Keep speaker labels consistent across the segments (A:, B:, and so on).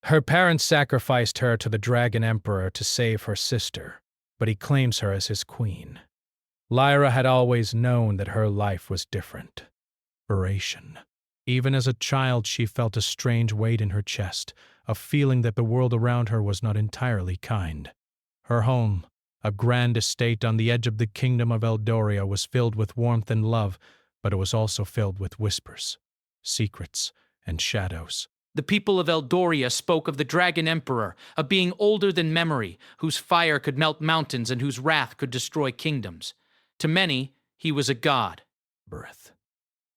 A: Her parents sacrificed her to the Dragon Emperor to save her sister, but he claims her as his queen. Lyra had always known that her life was different. Inspiration. Even as a child, she felt a strange weight in her chest, a feeling that the world around her was not entirely kind. Her home, a grand estate on the edge of the kingdom of Eldoria, was filled with warmth and love, but it was also filled with whispers, secrets, and shadows.
B: The people of Eldoria spoke of the Dragon Emperor, a being older than memory, whose fire could melt mountains and whose wrath could destroy kingdoms. To many, he was a god.
A: Birth.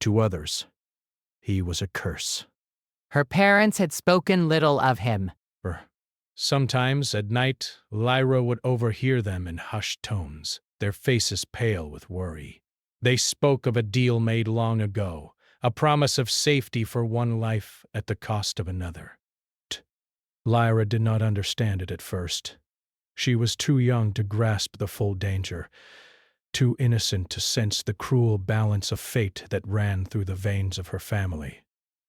A: To others, he was a curse.
C: Her parents had spoken little of him.
A: Sometimes, at night, Lyra would overhear them in hushed tones, their faces pale with worry. They spoke of a deal made long ago, a promise of safety for one life at the cost of another. Lyra did not understand it at first. She was too young to grasp the full danger, too innocent to sense the cruel balance of fate that ran through the veins of her family.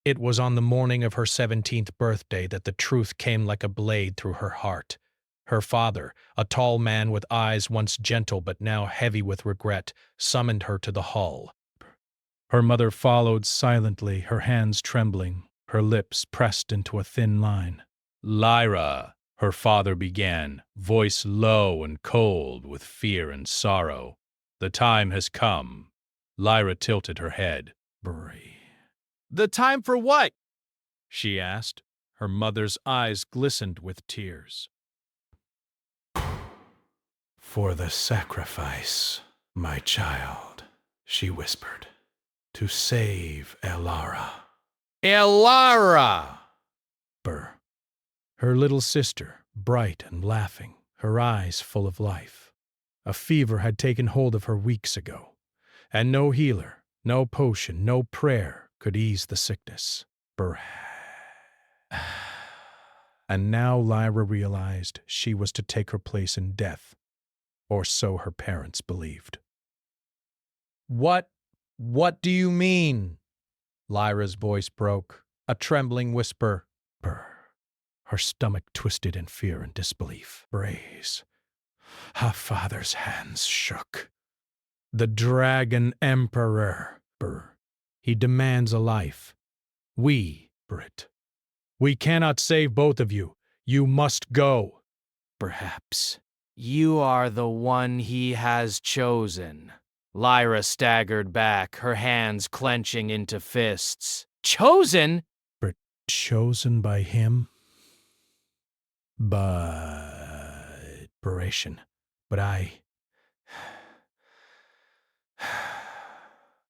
A: It was on the morning of her 17th birthday that the truth came like a blade through her heart. Her father, a tall man with eyes once gentle but now heavy with regret, summoned her to the hall. Her mother followed silently, her hands trembling, her lips pressed into a thin line. "Lyra," her father began, voice low and cold with fear and sorrow. "The time has come." Lyra tilted her head. "The time for what?" she asked. Her mother's eyes glistened with tears. "For the sacrifice, my child," she whispered. "To save Elara." "Elara!" Her little sister, bright and laughing, her eyes full of life. A fever had taken hold of her weeks ago, and no healer, no potion, no prayer could ease the sickness. And now Lyra realized she was to take her place in death, or so her parents believed. What do you mean?" Lyra's voice broke, a trembling whisper. Her stomach twisted in fear and disbelief. Her father's hands shook. "The Dragon Emperor. He demands a life. We cannot save both of you. You must go."
B: "Perhaps you are the one he has chosen." Lyra staggered back, her hands clenching into fists. "Chosen?"
A: Chosen by him? But I...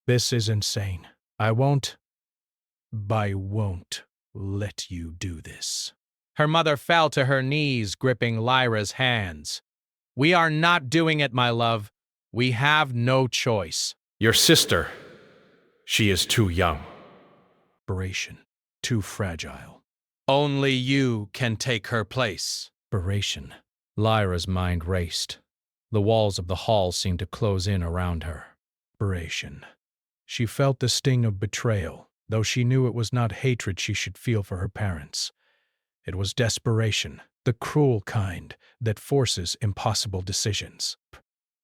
A: This is insane. I won't let you do this." Her mother fell to her knees, gripping Lyra's hands. "We are not doing it, my love. We have no choice."
D: "Your sister, she is too young."
A: Too fragile. "Only you can take her place." Lyra's mind raced. The walls of the hall seemed to close in around her. She felt the sting of betrayal, though she knew it was not hatred she should feel for her parents. It was desperation, the cruel kind that forces impossible decisions.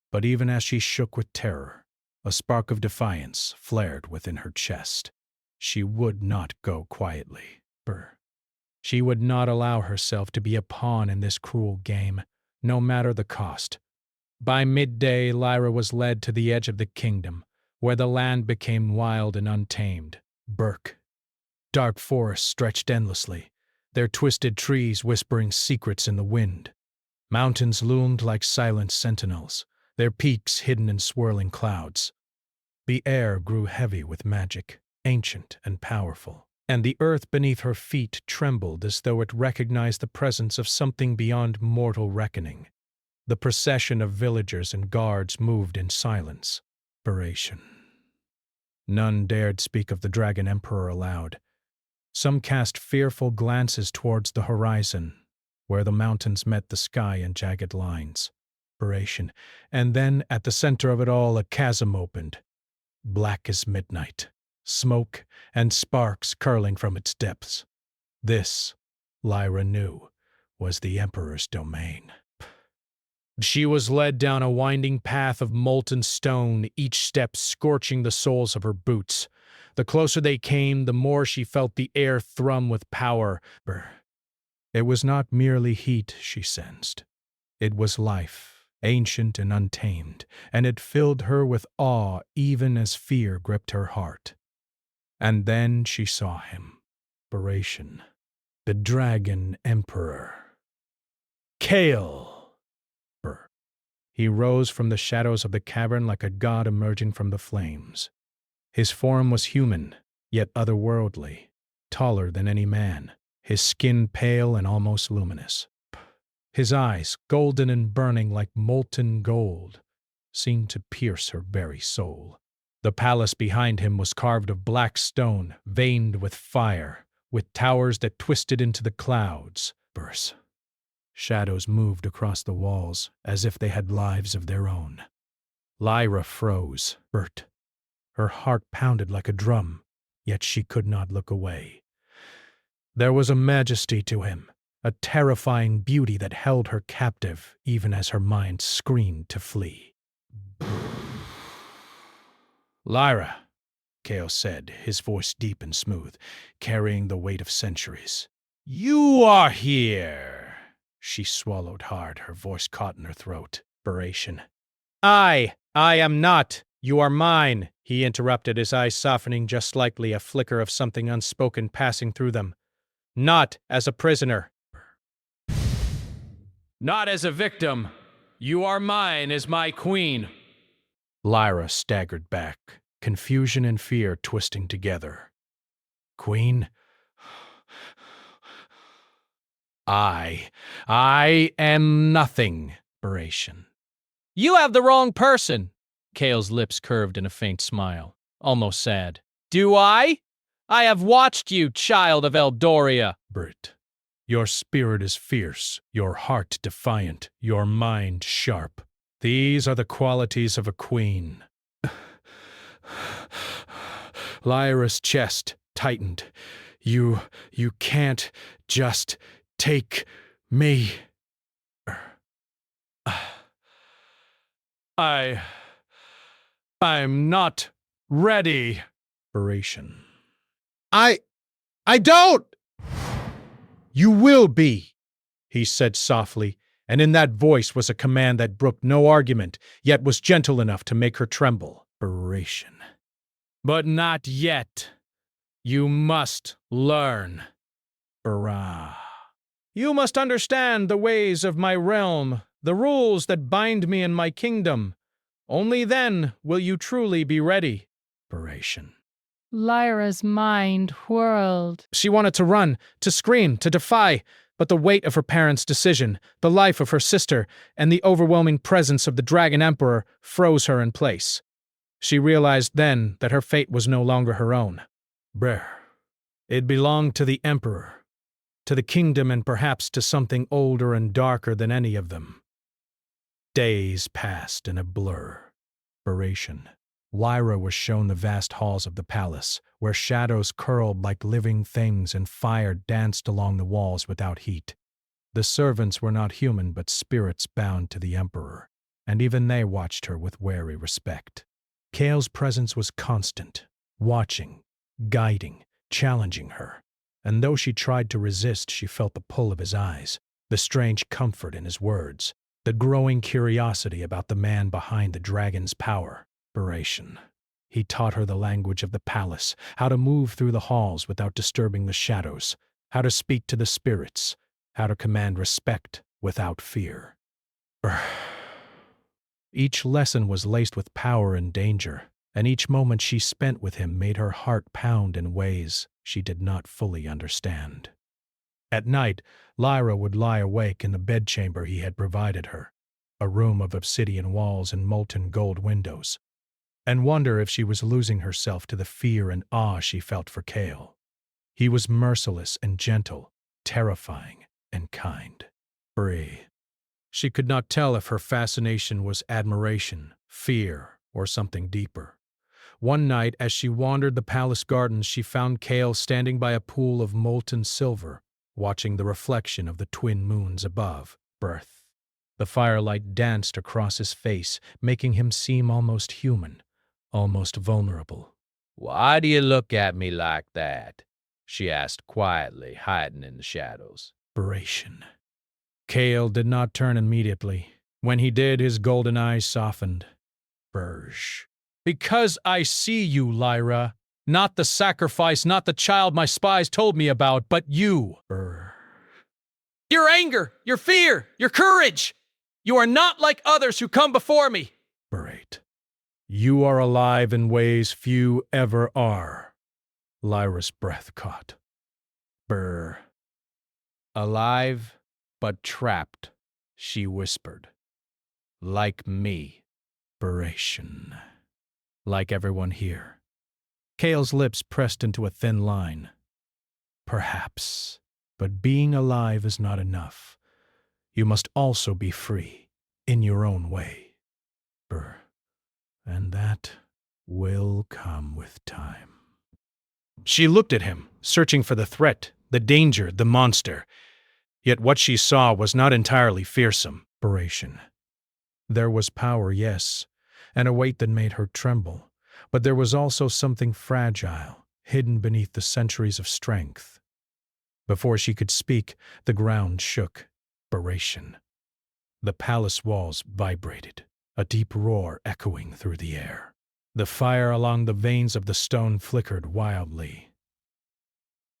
A: But even as she shook with terror, a spark of defiance flared within her chest. She would not go quietly. She would not allow herself to be a pawn in this cruel game, no matter the cost. By midday, Lyra was led to the edge of the kingdom, where the land became wild and untamed. Dark forests stretched endlessly, their twisted trees whispering secrets in the wind. Mountains loomed like silent sentinels, their peaks hidden in swirling clouds. The air grew heavy with magic, ancient and powerful, and the earth beneath her feet trembled as though it recognized the presence of something beyond mortal reckoning. The procession of villagers and guards moved in silence. None dared speak of the Dragon Emperor aloud. Some cast fearful glances towards the horizon, where the mountains met the sky in jagged lines. And then, at the center of it all, a chasm opened, black as midnight, smoke and sparks curling from its depths. This Lyra knew, was the Emperor's domain. She was led down a winding path of molten stone, each step scorching the soles of her boots. The closer they came, the more she felt the air thrum with power. It was not merely heat she sensed. It was life, ancient and untamed, and it filled her with awe even as fear gripped her heart. And then she saw him, Baration, the Dragon Emperor. Kale! He rose from the shadows of the cavern like a god emerging from the flames. His form was human, yet otherworldly, taller than any man, his skin pale and almost luminous. His eyes, golden and burning like molten gold, seemed to pierce her very soul. The palace behind him was carved of black stone, veined with fire, with towers that twisted into the clouds. Shadows moved across the walls as if they had lives of their own. Lyra froze. Her heart pounded like a drum, yet she could not look away. There was a majesty to him, a terrifying beauty that held her captive even as her mind screamed to flee. Lyra, Chaos said, his voice deep and smooth, carrying the weight of centuries. You are here! She swallowed hard, her voice caught in her throat. Baration. I am not. You are mine, he interrupted, his eyes softening just slightly, a flicker of something unspoken passing through them. Not as a prisoner. Not as a victim. You are mine as my queen. Lyra staggered back, confusion and fear twisting together. Queen? I am nothing, Baration. You have the wrong person. Kale's lips curved in a faint smile, almost sad. Do I? I have watched you, child of Eldoria. Your spirit is fierce, your heart defiant, your mind sharp. These are the qualities of a queen. Lyra's chest tightened. You can't just take me. I'm not ready. Baration. I don't! You will be, he said softly, and in that voice was a command that brooked no argument, yet was gentle enough to make her tremble. Baration. But not yet. You must learn. Bara. You must understand the ways of my realm, the rules that bind me and my kingdom. Only then will you truly be ready. Baration.
C: Lyra's mind whirled.
A: She wanted to run, to scream, to defy, but the weight of her parents' decision, the life of her sister, and the overwhelming presence of the Dragon Emperor froze her in place. She realized then that her fate was no longer her own. It belonged to the Emperor, to the kingdom, and perhaps to something older and darker than any of them. Days passed in a blur. Baration. Lyra was shown the vast halls of the palace, where shadows curled like living things and fire danced along the walls without heat. The servants were not human but spirits bound to the Emperor, and even they watched her with wary respect. Kale's presence was constant, watching, guiding, challenging her, and though she tried to resist, she felt the pull of his eyes, the strange comfort in his words, the growing curiosity about the man behind the dragon's power. Baration. He taught her the language of the palace, how to move through the halls without disturbing the shadows, how to speak to the spirits, how to command respect without fear. Each lesson was laced with power and danger, and each moment she spent with him made her heart pound in ways she did not fully understand. At night, Lyra would lie awake in the bedchamber he had provided her, a room of obsidian walls and molten gold windows, and wonder if she was losing herself to the fear and awe she felt for Kale. He was merciless and gentle, terrifying and kind. She could not tell if her fascination was admiration, fear, or something deeper. One night, as she wandered the palace gardens, she found Kale standing by a pool of molten silver, watching the reflection of the twin moons above, birth. The firelight danced across his face, making him seem almost human, almost vulnerable.
B: "Why do you look at me like that?" she asked quietly, hiding in the shadows.
A: Desperation. Cale did not turn immediately. When he did, his golden eyes softened. Burge. Because I see you, Lyra. Not the sacrifice, not the child my spies told me about, but you.
B: Your anger, your fear, your courage. You are not like others who come before me.
A: Berate. You are alive in ways few ever are. Lyra's breath caught. Brr.
B: Alive, but trapped, she whispered. Like me.
A: Desperation. Like everyone here. Cale's lips pressed into a thin line. Perhaps. But being alive is not enough. You must also be free, in your own way. Brr. And that will come with time. She looked at him, searching for the threat, the danger, the monster. Yet what she saw was not entirely fearsome. Desperation. There was power, yes, and a weight that made her tremble, but there was also something fragile, hidden beneath the centuries of strength. Before she could speak, the ground shook. Desperation. The palace walls vibrated, a deep roar echoing through the air. The fire along the veins of the stone flickered wildly.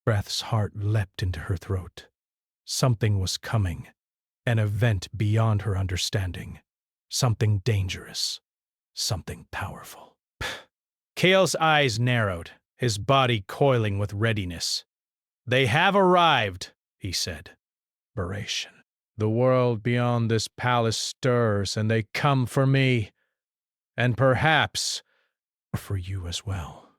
A: Breath's heart leapt into her throat. Something was coming, an event beyond her understanding. Something dangerous, something powerful. Cale's eyes narrowed, his body coiling with readiness. They have arrived, he said. Desperation. The world beyond this palace stirs, and they come for me. And perhaps for you as well.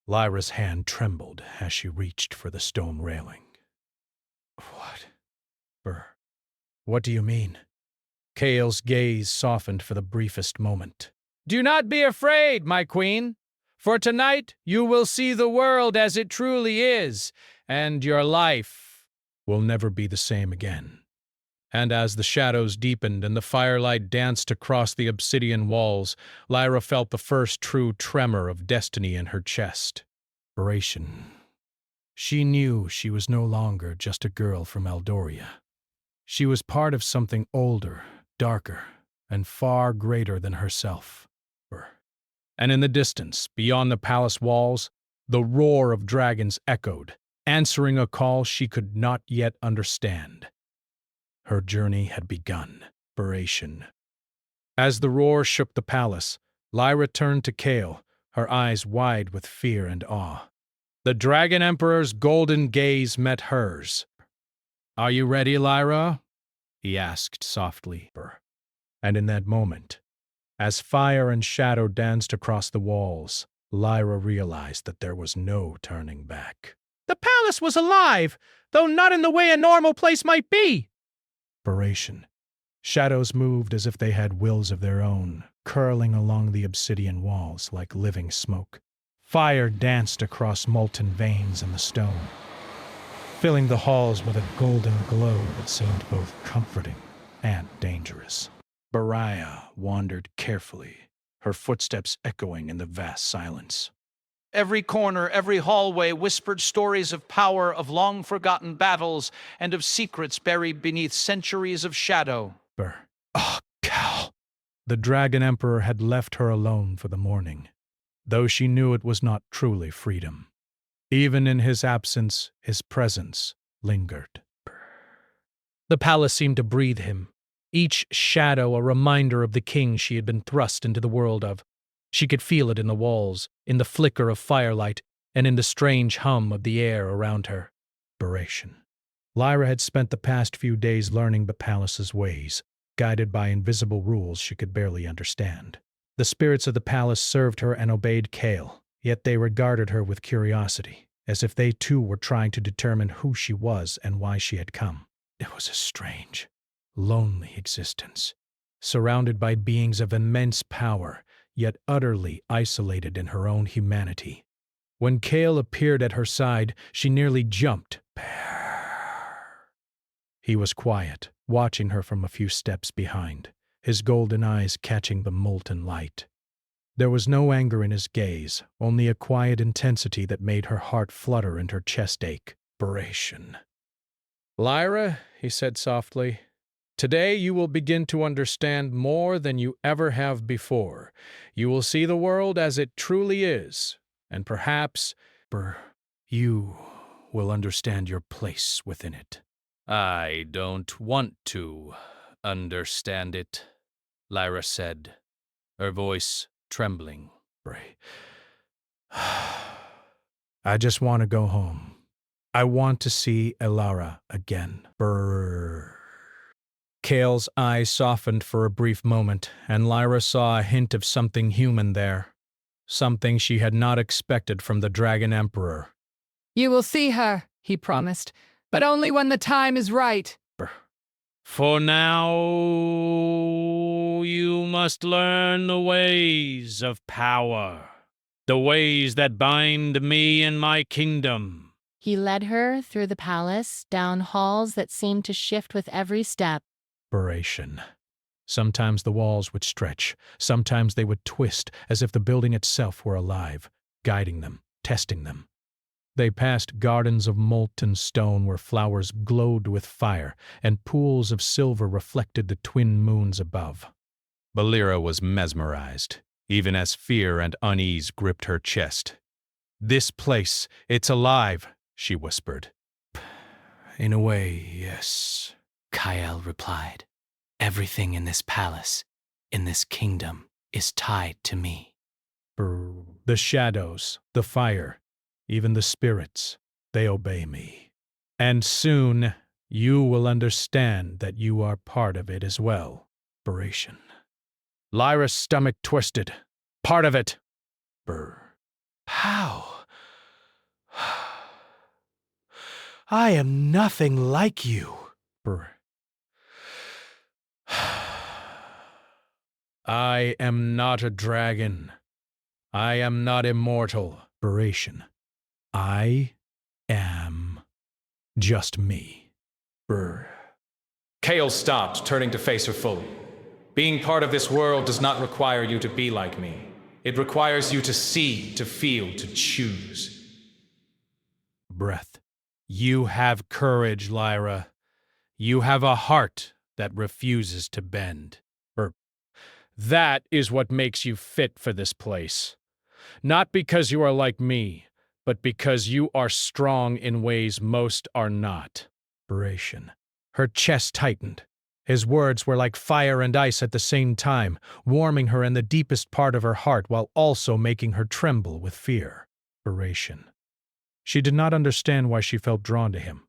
A: Lyra's hand trembled as she reached for the stone railing. What? What do you mean? Cale's gaze softened for the briefest moment. Do not be afraid, my queen, for tonight you will see the world as it truly is, and your life will never be the same again. And as the shadows deepened and the firelight danced across the obsidian walls, Lyra felt the first true tremor of destiny in her chest. Desperation. She knew she was no longer just a girl from Eldoria. She was part of something older, darker, and far greater than herself. And in the distance, beyond the palace walls, the roar of dragons echoed, answering a call she could not yet understand. Her journey had begun. Desperation. As the roar shook the palace, Lyra turned to Cale, her eyes wide with fear and awe. The Dragon Emperor's golden gaze met hers. Are you ready, Lyra? He asked softly. And in that moment, as fire and shadow danced across the walls, Lyra realized that there was no turning back. The palace was alive, though not in the way a normal place might be. Desperation. Shadows moved as if they had wills of their own, curling along the obsidian walls like living smoke. Fire danced across molten veins in the stone, filling the halls with a golden glow that seemed both comforting and dangerous. Bariah wandered carefully, her footsteps echoing in the vast silence.
B: Every corner, every hallway whispered stories of power, of long-forgotten battles, and of secrets buried beneath centuries of shadow.
A: Cal. The Dragon Emperor had left her alone for the morning, though she knew it was not truly freedom. Even in his absence, his presence lingered. The palace seemed to breathe him, each shadow a reminder of the king she had been thrust into the world of. She could feel it in the walls, in the flicker of firelight, and in the strange hum of the air around her. Desperation. Lyra had spent the past few days learning the palace's ways, guided by invisible rules she could barely understand. The spirits of the palace served her and obeyed Cale, yet they regarded her with curiosity, as if they too were trying to determine who she was and why she had come. It was a strange, lonely existence, surrounded by beings of immense power, yet utterly isolated in her own humanity. When Kale appeared at her side, she nearly jumped. He was quiet, watching her from a few steps behind, his golden eyes catching the molten light. There was no anger in his gaze, only a quiet intensity that made her heart flutter and her chest ache. Beration. Lyra, he said softly, today you will begin to understand more than you ever have before. You will see the world as it truly is, and perhaps, you will understand your place within it. I don't want to understand it, Lyra said, her voice trembling. I just want to go home. I want to see Elara again. Kale's eyes softened for a brief moment, and Lyra saw a hint of something human there. Something she had not expected from the Dragon Emperor.
C: You will see her, he promised, but only when the time is right.
A: For now, you must learn the ways of power, the ways that bind me and my kingdom.
E: He led her through the palace, down halls that seemed to shift with every step.
A: Sometimes the walls would stretch, sometimes they would twist, as if the building itself were alive, guiding them, testing them. They passed gardens of molten stone where flowers glowed with fire, and pools of silver reflected the twin moons above. Balira was mesmerized, even as fear and unease gripped her chest. This place, it's alive, she whispered. In a way, yes,
B: Kyle replied. Everything in this palace, in this kingdom, is tied to me.
A: The shadows, the fire, even the spirits, they obey me. And soon you will understand that you are part of it as well. Lyra's stomach twisted. Part of it. How? I am nothing like you. I am not a dragon. I am not immortal. I am just me.
D: Kale stopped, turning to face her fully. Being part of this world does not require you to be like me. It requires you to see, to feel, to choose.
A: Breath. You have courage, Lyra. You have a heart that refuses to bend. That is what makes you fit for this place. Not because you are like me, but because you are strong in ways most are not. Her chest tightened. His words were like fire and ice at the same time, warming her in the deepest part of her heart while also making her tremble with fear. She did not understand why she felt drawn to him,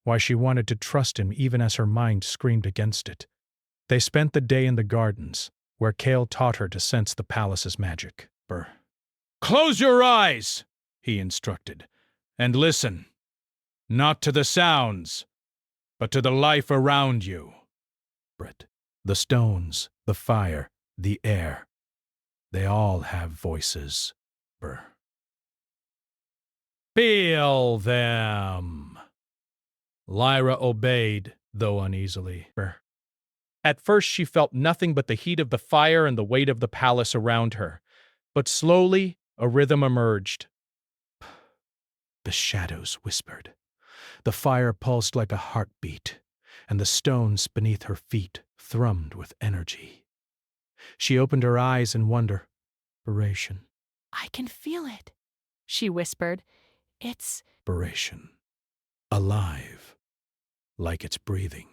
A: why she wanted to trust him even as her mind screamed against it. They spent the day in the gardens, where Kale taught her to sense the palace's magic. Close your eyes, he instructed, and listen, not to the sounds, but to the life around you. The stones, the fire, the air, they all have voices. Feel them. Lyra obeyed, though uneasily. At first she felt nothing but the heat of the fire and the weight of the palace around her, but slowly a rhythm emerged. The shadows whispered. The fire pulsed like a heartbeat, and the stones beneath her feet thrummed with energy. She opened her eyes in wonder.
E: I can feel it, she whispered. It's
A: alive, like it's breathing.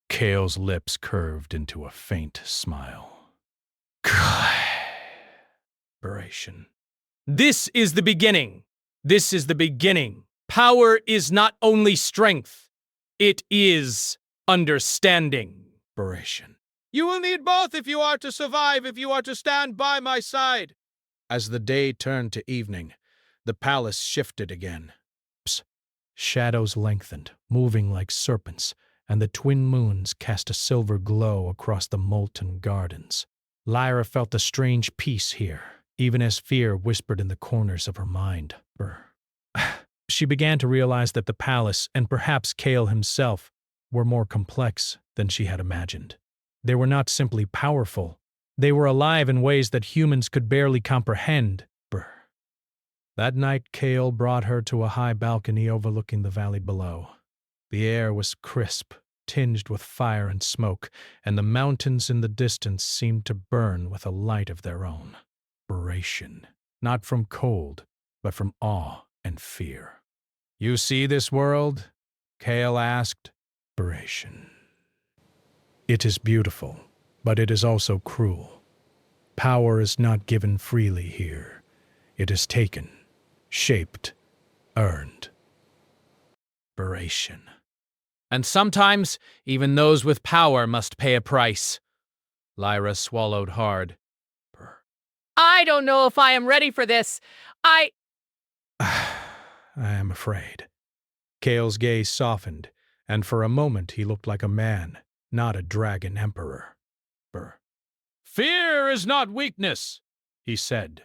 A: Kale's lips curved into a faint smile. This is the beginning. This is the beginning. Power is not only strength. It is understanding. You will need both if you are to survive, if you are to stand by my side. As the day turned to evening, the palace shifted again. Shadows lengthened, moving like serpents, and the twin moons cast a silver glow across the molten gardens. Lyra felt a strange peace here, even as fear whispered in the corners of her mind. She began to realize that the palace, and perhaps Kale himself, were more complex than she had imagined. They were not simply powerful. They were alive in ways that humans could barely comprehend. That night, Kale brought her to a high balcony overlooking the valley below. The air was crisp, tinged with fire and smoke, and the mountains in the distance seemed to burn with a light of their own. Inspiration, not from cold, but from awe and fear. "You see this world?" Kale asked. Inspiration. "It is beautiful, but it is also cruel. Power is not given freely here. It is taken, shaped, earned." Inspiration.
B: And sometimes, even those with power must pay a price. Lyra swallowed hard.
C: I don't know if I am ready for this.
A: I am afraid. Kale's gaze softened, and for a moment he looked like a man, not a dragon emperor. "Fear is not weakness," he said.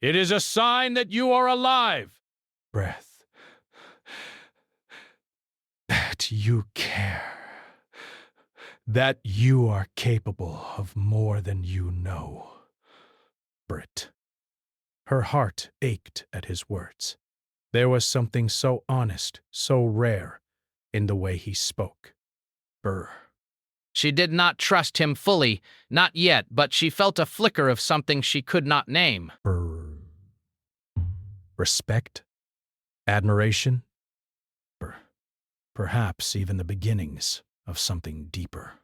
A: "It is a sign that you are alive." Breath. "That you care. That you are capable of more than you know." Brit. Her heart ached at his words. There was something so honest, so rare, in the way he spoke.
B: She did not trust him fully, not yet, but she felt a flicker of something she could not name.
A: Respect? Admiration? Perhaps even the beginnings of something deeper.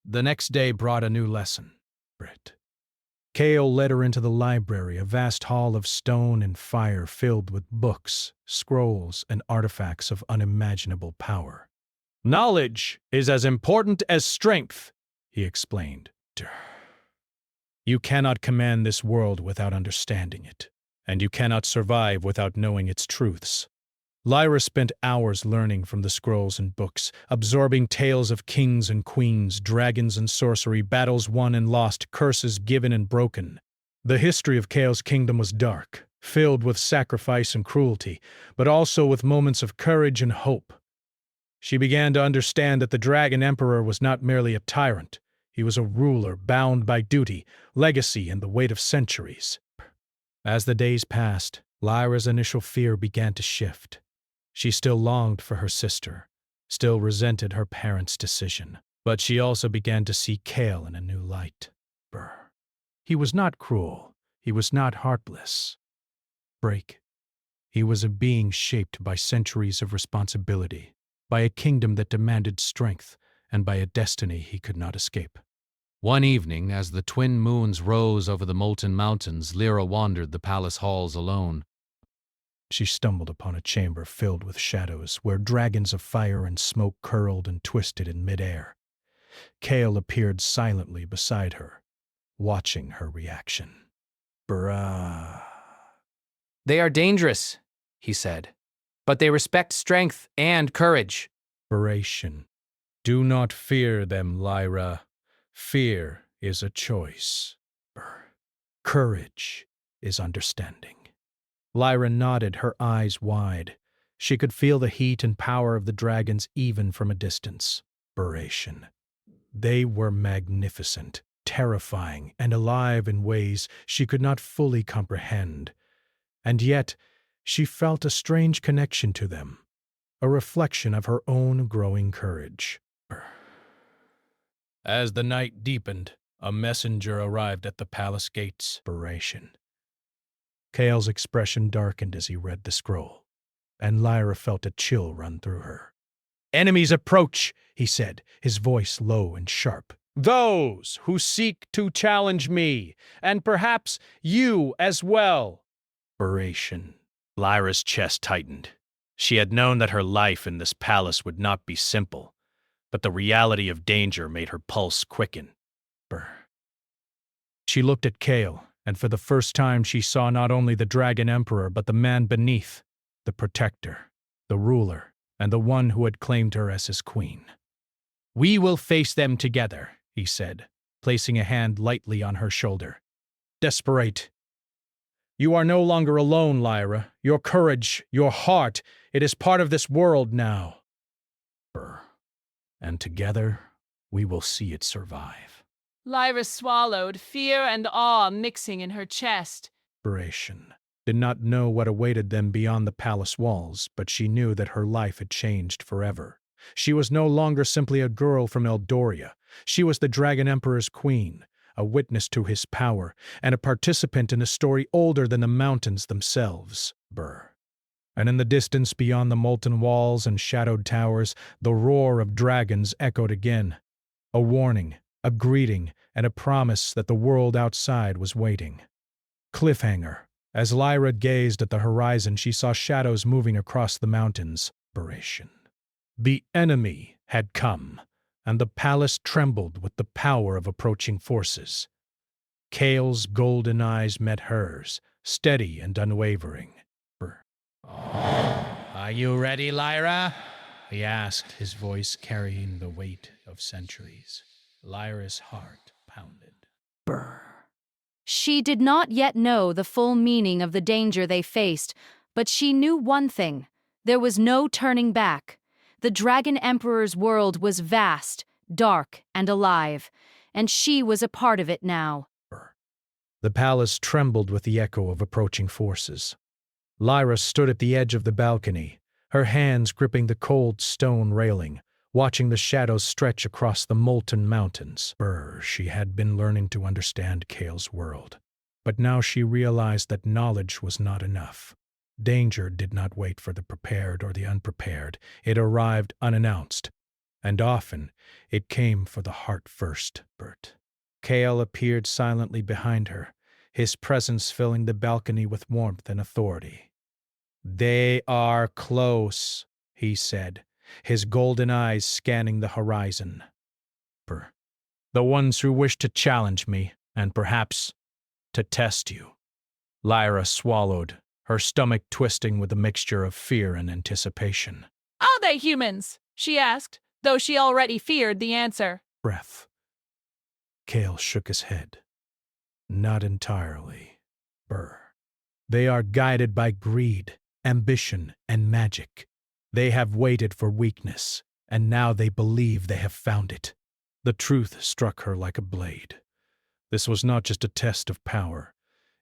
A: The next day brought a new lesson. Kale led her into the library, a vast hall of stone and fire filled with books, scrolls, and artifacts of unimaginable power. "Knowledge is as important as strength," he explained. "You cannot command this world without understanding it, and you cannot survive without knowing its truths." Lyra spent hours learning from the scrolls and books, absorbing tales of kings and queens, dragons and sorcery, battles won and lost, curses given and broken. The history of Kale's kingdom was dark, filled with sacrifice and cruelty, but also with moments of courage and hope. She began to understand that the Dragon Emperor was not merely a tyrant. He was a ruler bound by duty, legacy, and the weight of centuries. As the days passed, Lyra's initial fear began to shift. She still longed for her sister, still resented her parents' decision, but she also began to see Kale in a new light. He was not cruel. He was not heartless. He was a being shaped by centuries of responsibility, by a kingdom that demanded strength, and by a destiny he could not escape.
B: One evening, as the twin moons rose over the molten mountains, Lyra wandered the palace halls alone.
A: She stumbled upon a chamber filled with shadows, where dragons of fire and smoke curled and twisted in midair. Kale appeared silently beside her, watching her reaction.
B: "They are dangerous," he said, "but they respect strength and courage."
A: "Do not fear them, Lyra. Fear is a choice. Courage is understanding." Lyra nodded, her eyes wide. She could feel the heat and power of the dragons even from a distance. They were magnificent, terrifying, and alive in ways she could not fully comprehend. And yet, she felt a strange connection to them, a reflection of her own growing courage. As the night deepened, a messenger arrived at the palace gates. Kale's expression darkened as he read the scroll, and Lyra felt a chill run through her. "Enemies approach," he said, his voice low and sharp. "Those who seek to challenge me, and perhaps you as well." Lyra's chest tightened. She had known that her life in this palace would not be simple, but the reality of danger made her pulse quicken. She looked at Kale, and for the first time she saw not only the Dragon Emperor but the man beneath, the protector, the ruler, and the one who had claimed her as his queen. "We will face them together," he said. placing a hand lightly on her shoulder. Desperate. You are no longer alone, Lyra. Your courage, your heart, it is part of this world now. And together, we will see it survive.
C: Lyra swallowed, fear and awe mixing in her chest.
A: Inspiration. Did not know what awaited them beyond the palace walls, but she knew that her life had changed forever. She was no longer simply a girl from Eldoria. She was the Dragon Emperor's queen, a witness to his power, and a participant in a story older than the mountains themselves. And in the distance beyond the molten walls and shadowed towers, the roar of dragons echoed again. A warning, a greeting, and a promise that the world outside was waiting. Cliffhanger. As Lyra gazed at the horizon, she saw shadows moving across the mountains. The enemy had come, and the palace trembled with the power of approaching forces. Kale's golden eyes met hers, steady and unwavering. Are you ready, Lyra? He asked, his voice carrying the weight of centuries. Lyra's heart pounded.
F: She did not yet know the full meaning of the danger they faced, but she knew one thing. There was no turning back. The Dragon Emperor's world was vast, dark, and alive, and she was a part of it now.
A: The palace trembled with the echo of approaching forces. Lyra stood at the edge of the balcony, her hands gripping the cold stone railing, watching the shadows stretch across the molten mountains. She had been learning to understand Kale's world, but now she realized that knowledge was not enough. Danger did not wait for the prepared or the unprepared. It arrived unannounced, and often it came for the heart first. Kale appeared silently behind her, his presence filling the balcony with warmth and authority. "They are close," he said, his golden eyes scanning the horizon. "The ones who wish to challenge me, and perhaps to test you." Lyra swallowed, her stomach twisting with a mixture of fear and anticipation.
C: Are they humans? She asked, though she already feared the answer.
A: Breath. Kale shook his head. Not entirely. They are guided by greed, ambition, and magic. They have waited for weakness, and now they believe they have found it. The truth struck her like a blade. This was not just a test of power.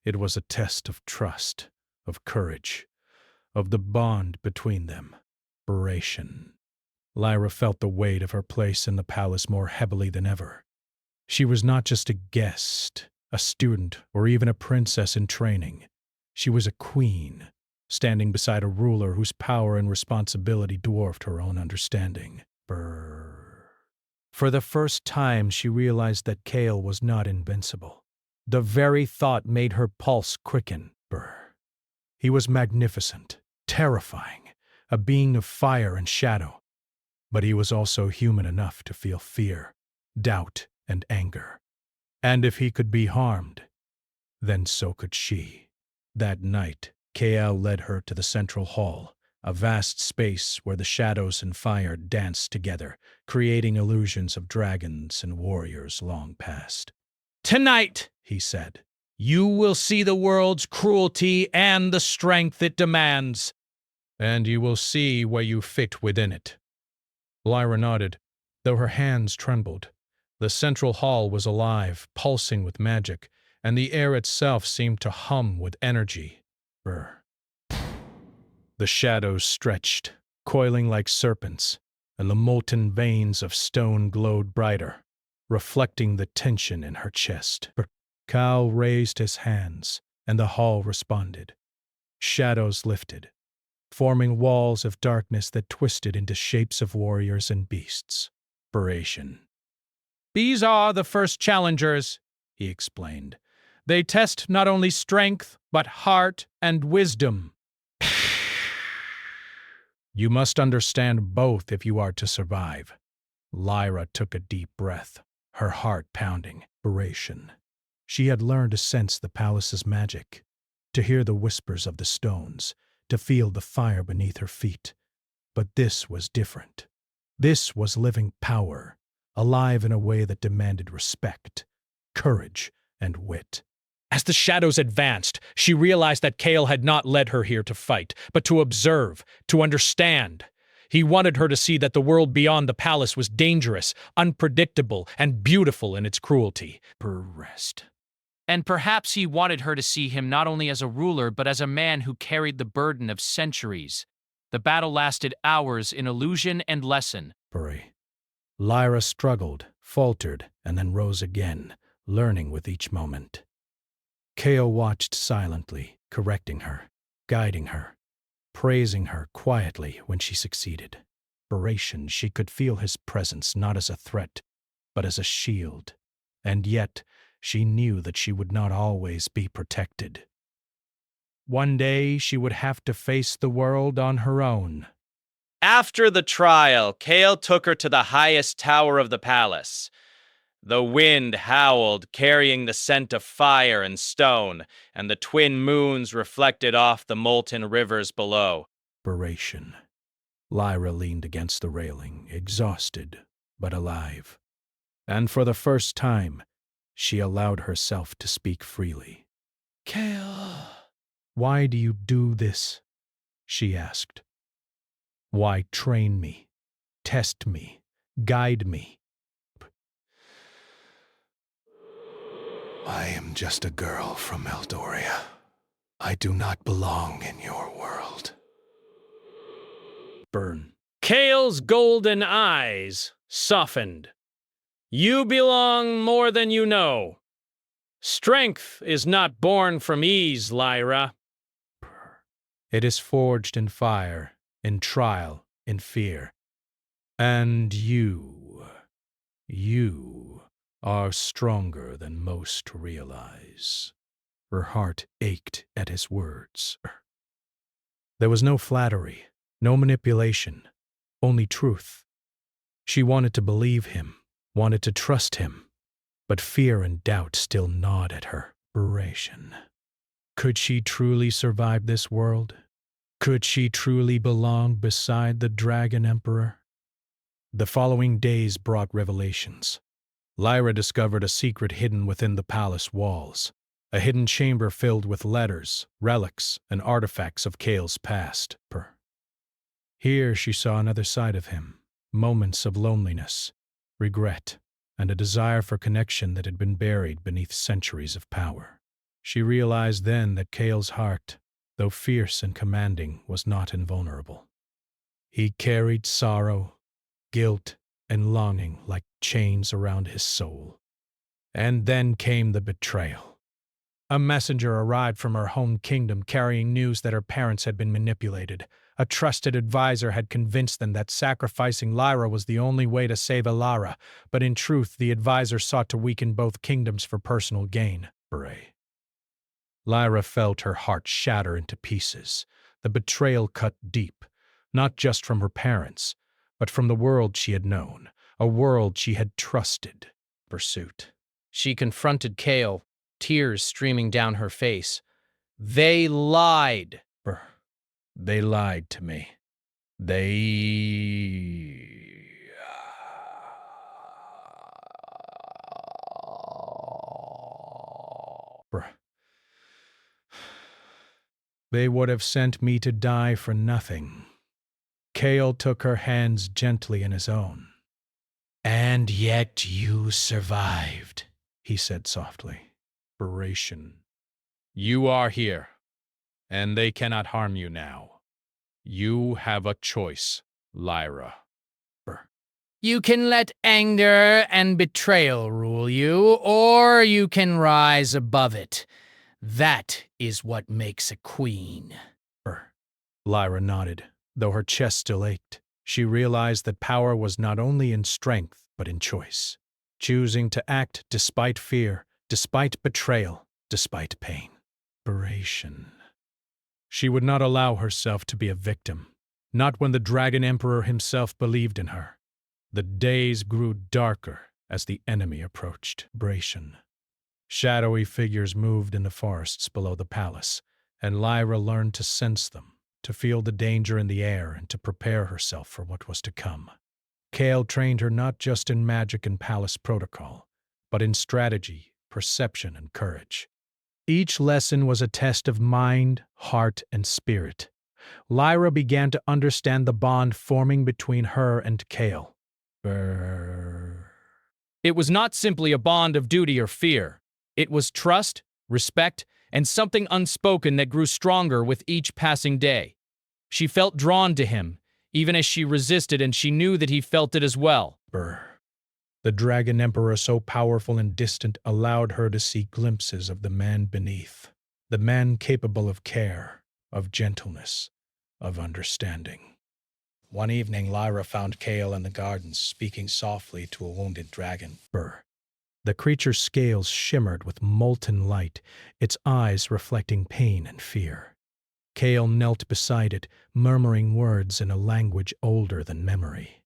A: It was a test of trust, of courage, of the bond between them. Lyra felt the weight of her place in the palace more heavily than ever. She was not just a guest, a student, or even a princess in training. She was a queen, standing beside a ruler whose power and responsibility dwarfed her own understanding. For the first time, she realized that Kale was not invincible. The very thought made her pulse quicken. He was magnificent, terrifying, a being of fire and shadow. But he was also human enough to feel fear, doubt, and anger. And if he could be harmed, then so could she. That night, Kale led her to the central hall, a vast space where the shadows and fire danced together, creating illusions of dragons and warriors long past. "Tonight," he said, "you will see the world's cruelty and the strength it demands, and you will see where you fit within it." Lyra nodded, though her hands trembled. The central hall was alive, pulsing with magic, and the air itself seemed to hum with energy. The shadows stretched, coiling like serpents, and the molten veins of stone glowed brighter, reflecting the tension in her chest. Kale raised his hands, and the hall responded. Shadows lifted, forming walls of darkness that twisted into shapes of warriors and beasts. "These are the first challengers," he explained. "They test not only strength, but heart and wisdom. You must understand both if you are to survive." Lyra took a deep breath, her heart pounding. She had learned to sense the palace's magic, to hear the whispers of the stones, to feel the fire beneath her feet. But this was different. This was living power, alive in a way that demanded respect. courage, and wit. As the shadows advanced, she realized that Kale had not led her here to fight, but to observe, to understand. He wanted her to see that the world beyond the palace was dangerous, unpredictable, and beautiful in its cruelty. Her rest.
B: And perhaps he wanted her to see him not only as a ruler, but as a man who carried the burden of centuries. The battle lasted hours in illusion and lesson.
A: Lyra struggled, faltered, and then rose again, learning with each moment. Kale watched silently, correcting her, guiding her, praising her quietly when she succeeded. Inspiration, she could feel his presence not as a threat, but as a shield. And yet, she knew that she would not always be protected. One day, she would have to face the world on her own.
B: After the trial, Kale took her to the highest tower of the palace. The wind howled, carrying the scent of fire and stone, and the twin moons reflected off the molten rivers below.
A: Inspiration. Lyra leaned against the railing, exhausted, but alive. And for the first time, she allowed herself to speak freely.
B: Kale.
A: Why do you do this? She asked. Why train me, test me, guide me? I am just a girl from Eldoria. I do not belong in your world. Burn.
D: Kale's golden eyes softened. You belong more than you know. Strength is not born from ease, Lyra.
A: It is forged in fire, in trial, in fear. And you are stronger than most realize. Her heart ached at his words. There was no flattery, no manipulation, only truth. She wanted to believe him, wanted to trust him, but fear and doubt still gnawed at her. Could she truly survive this world? Could she truly belong beside the Dragon Emperor? The following days brought revelations. Lyra discovered a secret hidden within the palace walls, a hidden chamber filled with letters, relics, and artifacts of Kale's past. Here she saw another side of him, moments of loneliness, regret, and a desire for connection that had been buried beneath centuries of power. She realized then that Kale's heart, though fierce and commanding, was not invulnerable. He carried sorrow, guilt, and longing like chains around his soul. And then came the betrayal. A messenger arrived from her home kingdom carrying news that her parents had been manipulated. A trusted advisor had convinced them that sacrificing Lyra was the only way to save Alara, but in truth the advisor sought to weaken both kingdoms for personal gain. Lyra felt her heart shatter into pieces. The betrayal cut deep, not just from her parents, but from the world she had known, a world she had trusted. Pursuit.
B: She confronted Kale, tears streaming down her face. They lied.
A: They lied to me. They would have sent me to die for nothing. Kale took her hands gently in his own. And yet you survived, he said softly.
D: You are here, and they cannot harm you now. You have a choice, Lyra.
C: You can let anger and betrayal rule you, or you can rise above it. That is what makes a queen.
A: Lyra nodded, though her chest still ached. She realized that power was not only in strength, but in choice. Choosing to act despite fear, despite betrayal, despite pain. She would not allow herself to be a victim, not when the Dragon Emperor himself believed in her. The days grew darker as the enemy approached. Shadowy figures moved in the forests below the palace, and Lyra learned to sense them, to feel the danger in the air, and to prepare herself for what was to come. Kale trained her not just in magic and palace protocol, but in strategy, perception, and courage. Each lesson was a test of mind, heart, and spirit. Lyra began to understand the bond forming between her and Kale.
B: It was not simply a bond of duty or fear. It was trust, respect, and something unspoken that grew stronger with each passing day. She felt drawn to him, even as she resisted, and she knew that he felt it as well.
A: The Dragon Emperor, so powerful and distant, allowed her to see glimpses of the man beneath, the man capable of care, of gentleness, of understanding. One evening, Lyra found Kale in the gardens, speaking softly to a wounded dragon. The creature's scales shimmered with molten light, its eyes reflecting pain and fear. Kale knelt beside it, murmuring words in a language older than memory.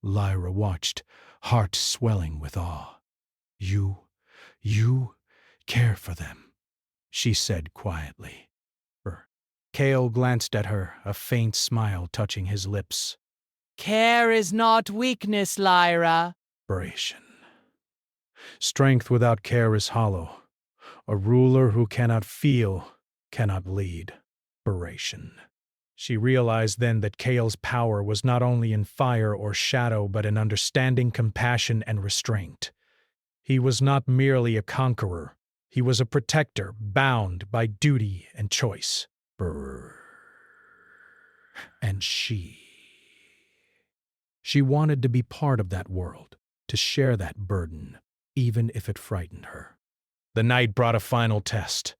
A: Lyra watched, heart swelling with awe. You care for them," she said quietly. Kale glanced at her, a faint smile touching his lips.
C: Care is not weakness, Lyra.
A: Strength without care is hollow. A ruler who cannot feel cannot lead. She realized then that Kale's power was not only in fire or shadow, but in understanding, compassion, and restraint. He was not merely a conqueror. He was a protector, bound by duty and choice. And she wanted to be part of that world, to share that burden, even if it frightened her. The night brought a final test.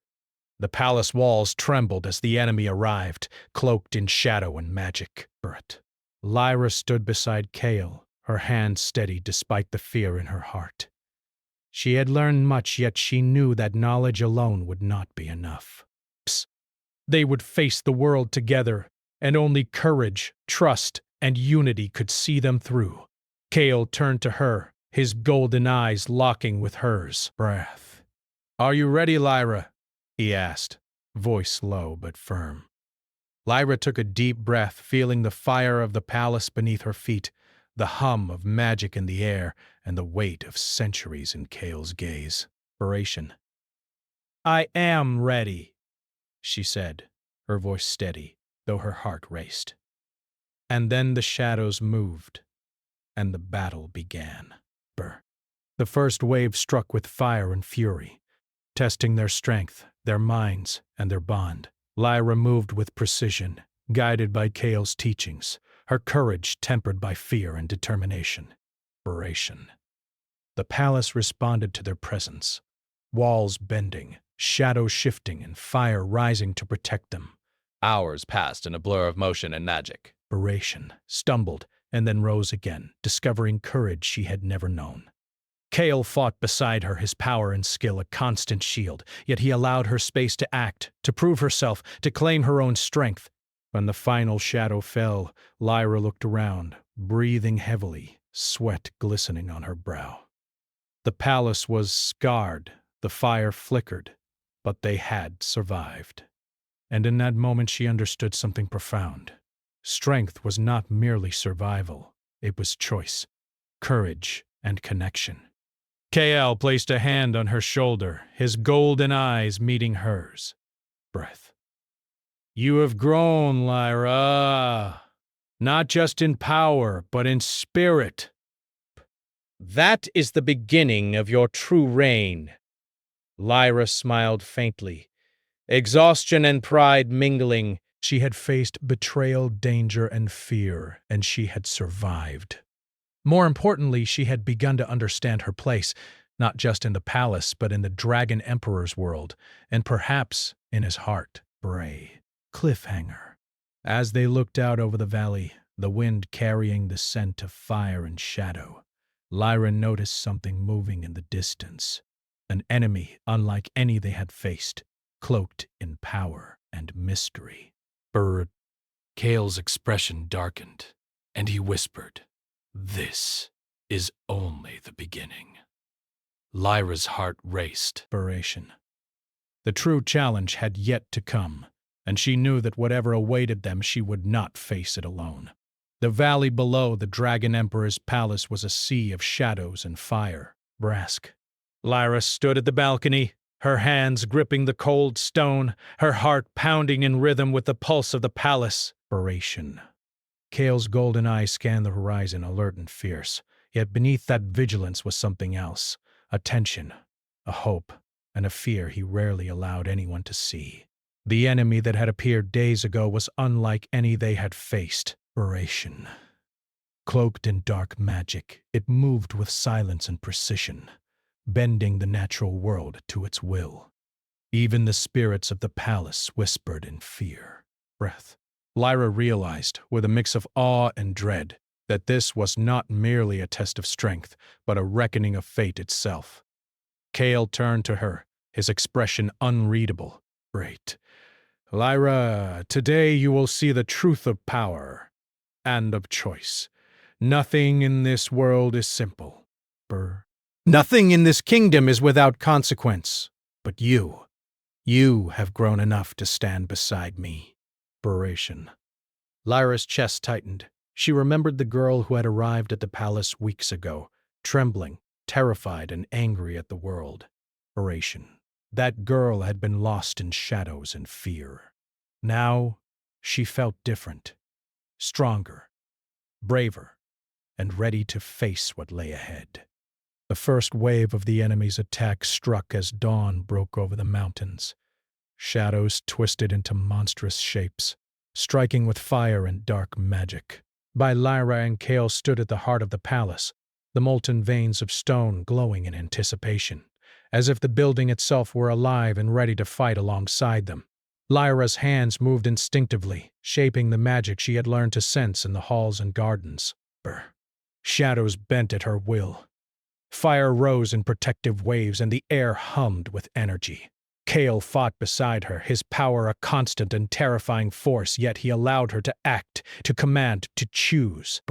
A: The palace walls trembled as the enemy arrived, cloaked in shadow and magic. Lyra stood beside Kale, her hand steady despite the fear in her heart. She had learned much, yet she knew that knowledge alone would not be enough. They would face the world together, and only courage, trust, and unity could see them through. Kale turned to her, his golden eyes locking with hers. "Are you ready, Lyra?" he asked, voice low but firm. Lyra took a deep breath, feeling the fire of the palace beneath her feet, the hum of magic in the air, and the weight of centuries in Kale's gaze. "I am ready," she said, her voice steady, though her heart raced. And then the shadows moved, and the battle began. The first wave struck with fire and fury, testing their strength, their minds, and their bond. Lyra moved with precision, guided by Kale's teachings, her courage tempered by fear and determination. The palace responded to their presence, walls bending, shadows shifting, and fire rising to protect them.
B: Hours passed in a blur of motion and magic.
A: Stumbled, and then rose again, discovering courage she had never known. Kale fought beside her, his power and skill a constant shield, yet he allowed her space to act, to prove herself, to claim her own strength. When the final shadow fell, Lyra looked around, breathing heavily, sweat glistening on her brow. The palace was scarred, the fire flickered, but they had survived. And in that moment she understood something profound. Strength was not merely survival, it was choice, courage, and connection. Kael placed a hand on her shoulder, his golden eyes meeting hers. "You have grown, Lyra, not just in power, but in spirit. That is the beginning of your true reign." Lyra smiled faintly, exhaustion and pride mingling. She had faced betrayal, danger, and fear, and she had survived. More importantly, she had begun to understand her place, not just in the palace, but in the Dragon Emperor's world, and perhaps in his heart. Cliffhanger. As they looked out over the valley, the wind carrying the scent of fire and shadow, Lyra noticed something moving in the distance. An enemy unlike any they had faced, cloaked in power and mystery. Kale's expression darkened, and he whispered, "This is only the beginning." Lyra's heart raced. The true challenge had yet to come, and she knew that whatever awaited them, she would not face it alone. The valley below the Dragon Emperor's palace was a sea of shadows and fire. Lyra stood at the balcony, her hands gripping the cold stone, her heart pounding in rhythm with the pulse of the palace. Inspiration. Kale's golden eyes scanned the horizon, alert and fierce, yet beneath that vigilance was something else, a tension, a hope, and a fear he rarely allowed anyone to see. The enemy that had appeared days ago was unlike any they had faced. Inspiration. Cloaked in dark magic, it moved with silence and precision, bending the natural world to its will. Even the spirits of the palace whispered in fear. Breath. Lyra realized, with a mix of awe and dread, that this was not merely a test of strength, but a reckoning of fate itself. Kale turned to her, his expression unreadable. Great. Lyra, today you will see the truth of power and of choice. Nothing in this world is simple. Nothing in this kingdom is without consequence. But you have grown enough to stand beside me. Inspiration. Lyra's chest tightened. She remembered the girl who had arrived at the palace weeks ago, trembling, terrified, and angry at the world. Inspiration. That girl had been lost in shadows and fear. Now, she felt different, stronger, braver, and ready to face what lay ahead. The first wave of the enemy's attack struck as dawn broke over the mountains. Shadows twisted into monstrous shapes, striking with fire and dark magic. By Lyra and Kale stood at the heart of the palace, the molten veins of stone glowing in anticipation, as if the building itself were alive and ready to fight alongside them. Lyra's hands moved instinctively, shaping the magic she had learned to sense in the halls and gardens. Shadows bent at her will. Fire rose in protective waves, and the air hummed with energy. Kale fought beside her, his power a constant and terrifying force, yet he allowed her to act, to command, to choose.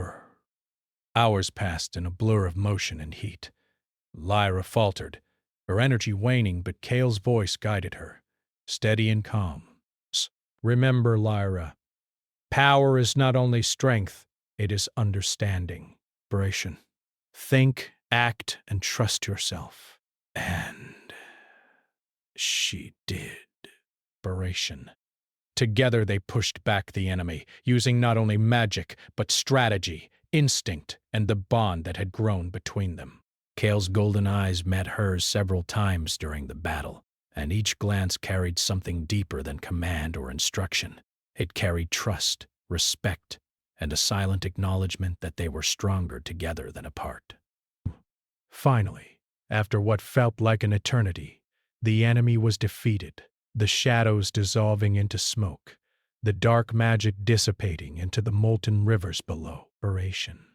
A: Hours passed in a blur of motion and heat. Lyra faltered, her energy waning, but Kale's voice guided her, steady and calm. Remember, Lyra, power is not only strength, it is understanding. Inspiration. Think, act, and trust yourself. And she did. Inspiration. Together they pushed back the enemy, using not only magic, but strategy, instinct, and the bond that had grown between them. Kale's golden eyes met hers several times during the battle, and each glance carried something deeper than command or instruction. It carried trust, respect, and a silent acknowledgement that they were stronger together than apart. Finally, after what felt like an eternity, the enemy was defeated, the shadows dissolving into smoke, the dark magic dissipating into the molten rivers below. Inspiration.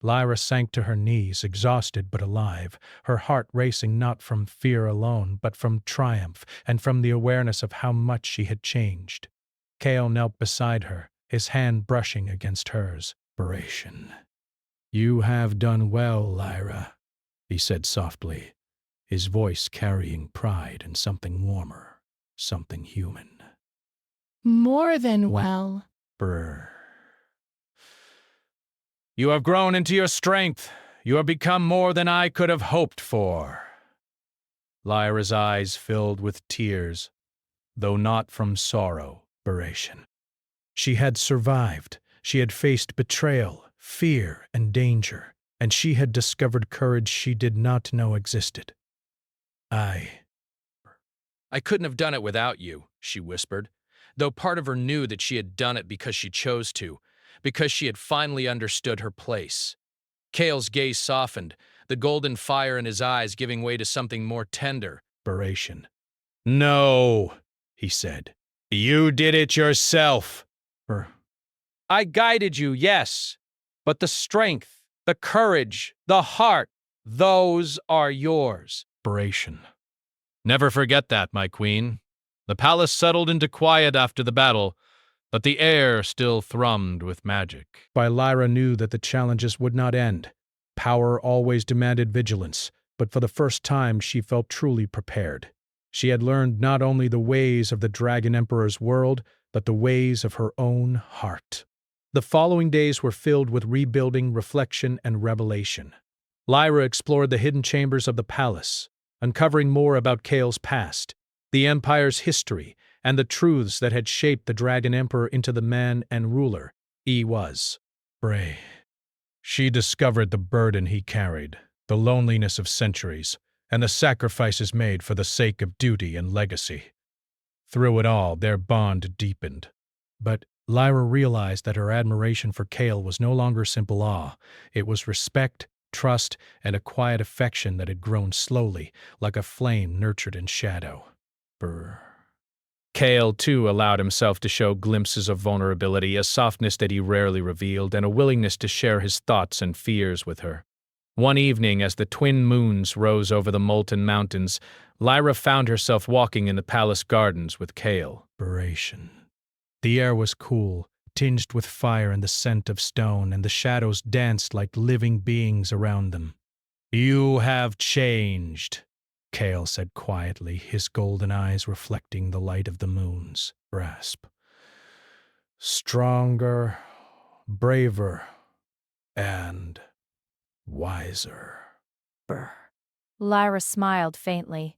A: Lyra sank to her knees, exhausted but alive, her heart racing not from fear alone, but from triumph and from the awareness of how much she had changed. Kale knelt beside her, his hand brushing against hers. Inspiration. You have done well, Lyra, he said softly, his voice carrying pride and something warmer, something human.
E: More than well.
A: You have grown into your strength. You have become more than I could have hoped for. Lyra's eyes filled with tears, though not from sorrow. Inspiration. She had survived. She had faced betrayal, fear, and danger, and she had discovered courage she did not know existed. I
B: couldn't have done it without you, she whispered, though part of her knew that she had done it because she chose to, because she had finally understood her place. Kale's gaze softened, the golden fire in his eyes giving way to something more tender.
A: Inspiration. No, he said. You did it yourself.
B: I guided you, yes, but the strength, the courage, the heart, those are yours.
A: Inspiration.
B: Never forget that, my queen. The palace settled into quiet after the battle, but the air still thrummed with magic.
A: By Lyra knew that the challenges would not end. Power always demanded vigilance, but for the first time she felt truly prepared. She had learned not only the ways of the Dragon Emperor's world, but the ways of her own heart. The following days were filled with rebuilding, reflection, and revelation. Lyra explored the hidden chambers of the palace, uncovering more about Kale's past, the Empire's history, and the truths that had shaped the Dragon Emperor into the man and ruler he was. Bray. She discovered the burden he carried, the loneliness of centuries, and the sacrifices made for the sake of duty and legacy. Through it all, their bond deepened. But Lyra realized that her admiration for Kale was no longer simple awe. It was respect, trust, and a quiet affection that had grown slowly, like a flame nurtured in shadow. Brr. Kale, too, allowed himself to show glimpses of vulnerability, a softness that he rarely revealed, and a willingness to share his thoughts and fears with her. One evening, as the twin moons rose over the molten mountains, Lyra found herself walking in the palace gardens with Kale. The air was cool, tinged with fire and the scent of stone, and the shadows danced like living beings around them. "You have changed," Kale said quietly, his golden eyes reflecting the light of the moon's grasp. "Stronger, braver, and wiser."
F: Lyra smiled faintly.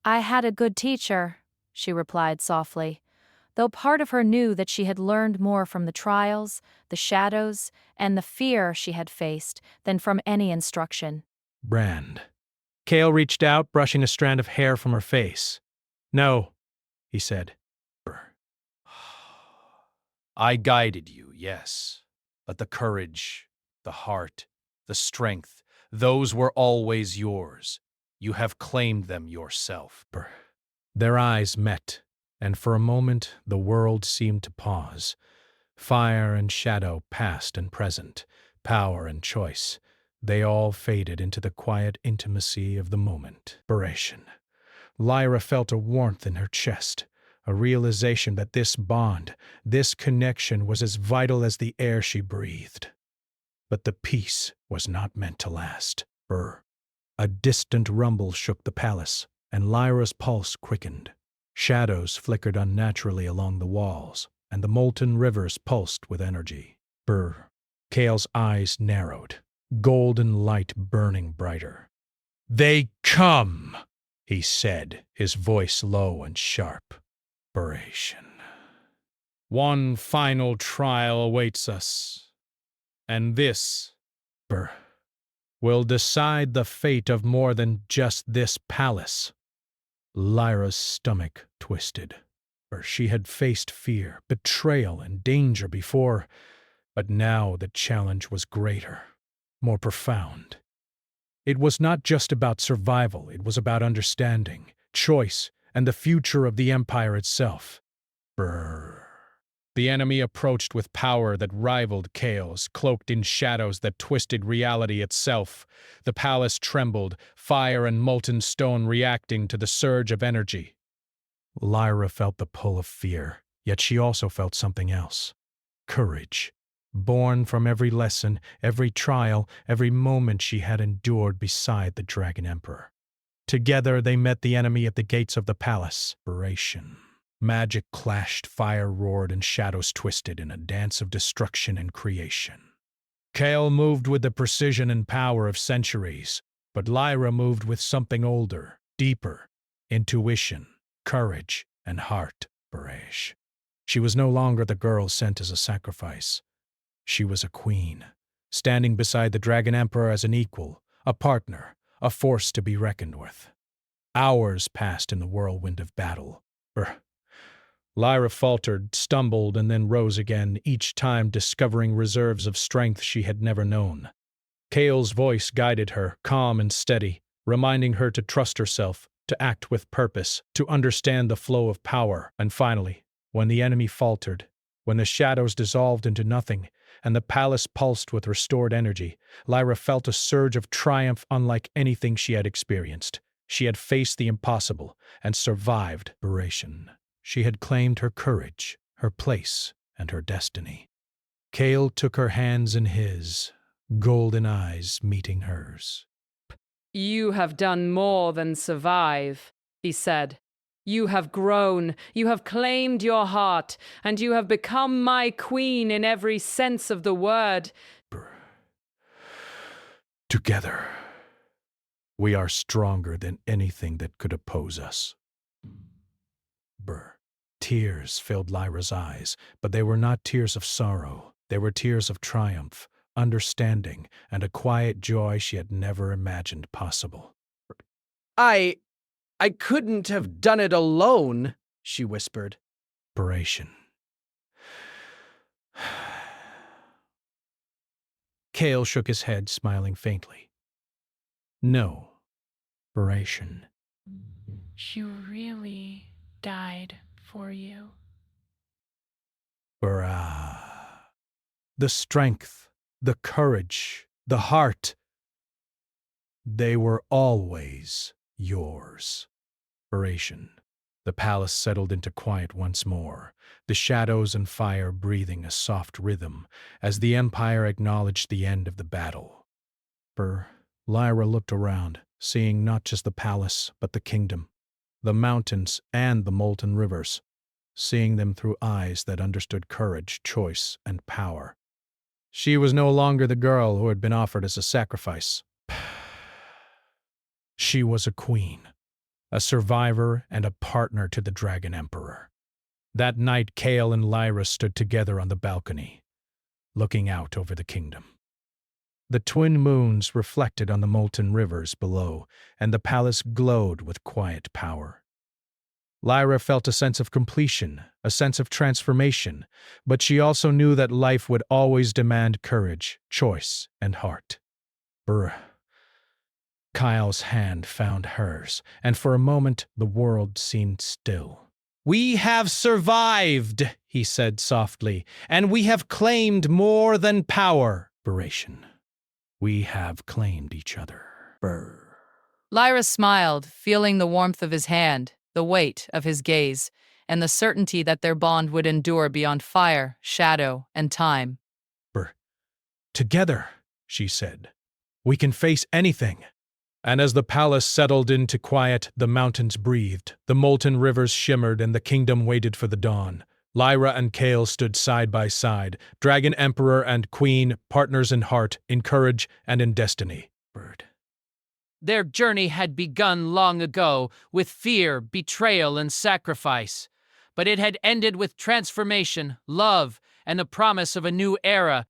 F: "I had a good teacher," she replied softly, though part of her knew that she had learned more from the trials, the shadows, and the fear she had faced than from any instruction.
A: Brand. Kale reached out, brushing a strand of hair from her face. "No," he said. "I guided you, yes, but the courage, the heart, the strength, those were always yours. You have claimed them yourself." Their eyes met, and for a moment the world seemed to pause. Fire and shadow, past and present, power and choice, they all faded into the quiet intimacy of the moment. Lyra felt a warmth in her chest, a realization that this bond, this connection was as vital as the air she breathed. But the peace was not meant to last. A distant rumble shook the palace, and Lyra's pulse quickened. Shadows flickered unnaturally along the walls, and the molten rivers pulsed with energy. Kale's eyes narrowed, golden light burning brighter. "They come," he said, his voice low and sharp. "One final trial awaits us, and this will decide the fate of more than just this palace." Lyra's stomach twisted. She had faced fear, betrayal, and danger before, but now the challenge was greater, more profound. It was not just about survival, it was about understanding, choice, and the future of the Empire itself. The enemy approached with power that rivaled Kale's, cloaked in shadows that twisted reality itself. The palace trembled, fire and molten stone reacting to the surge of energy. Lyra felt the pull of fear, yet she also felt something else. Courage, born from every lesson, every trial, every moment she had endured beside the Dragon Emperor. Together they met the enemy at the gates of the palace. Magic clashed, fire roared, and shadows twisted in a dance of destruction and creation. Kale moved with the precision and power of centuries, but Lyra moved with something older, deeper, intuition, courage, and heart. She was no longer the girl sent as a sacrifice. She was a queen, standing beside the Dragon Emperor as an equal, a partner, a force to be reckoned with. Hours passed in the whirlwind of battle. Lyra faltered, stumbled, and then rose again, each time discovering reserves of strength she had never known. Kale's voice guided her, calm and steady, reminding her to trust herself, to act with purpose, to understand the flow of power. And finally, when the enemy faltered, when the shadows dissolved into nothing, and the palace pulsed with restored energy, Lyra felt a surge of triumph unlike anything she had experienced. She had faced the impossible and survived. She had claimed her courage, her place, and her destiny. Kale took her hands in his, golden eyes meeting hers.
G: "You have done more than survive," he said. "You have grown, you have claimed your heart, and you have become my queen in every sense of the word."
A: Together, We are stronger than anything that could oppose us. Tears filled Lyra's eyes, but they were not tears of sorrow. They were tears of triumph, understanding, and a quiet joy she had never imagined possible.
C: I couldn't have done it alone, she whispered.
A: Desperation. Cale shook his head, smiling faintly. No. Desperation.
H: She really died for you.
A: The strength, the courage, the heart, they were always yours. Desperation. The palace settled into quiet once more, the shadows and fire breathing a soft rhythm as the Empire acknowledged the end of the battle. Lyra looked around, seeing not just the palace, but the kingdom, the mountains, and the molten rivers, seeing them through eyes that understood courage, choice, and power. She was no longer the girl who had been offered as a sacrifice. She was a queen, a survivor and a partner to the Dragon Emperor. That night, Cale and Lyra stood together on the balcony, looking out over the kingdom. The twin moons reflected on the molten rivers below, and the palace glowed with quiet power. Lyra felt a sense of completion, a sense of transformation, but she also knew that life would always demand courage, choice, and heart. Kyle's hand found hers, and for a moment the world seemed still. "We have survived," he said softly, "and we have claimed more than power." We have claimed each other.
G: Lyra smiled, feeling the warmth of his hand, the weight of his gaze, and the certainty that their bond would endure beyond fire, shadow, and time.
A: Together, she said, we can face anything. And as the palace settled into quiet, the mountains breathed, the molten rivers shimmered, and the kingdom waited for the dawn. Lyra and Cale stood side by side, Dragon Emperor and Queen, partners in heart, in courage, and in destiny.
C: Their journey had begun long ago with fear, betrayal, and sacrifice, but it had ended with transformation, love, and the promise of a new era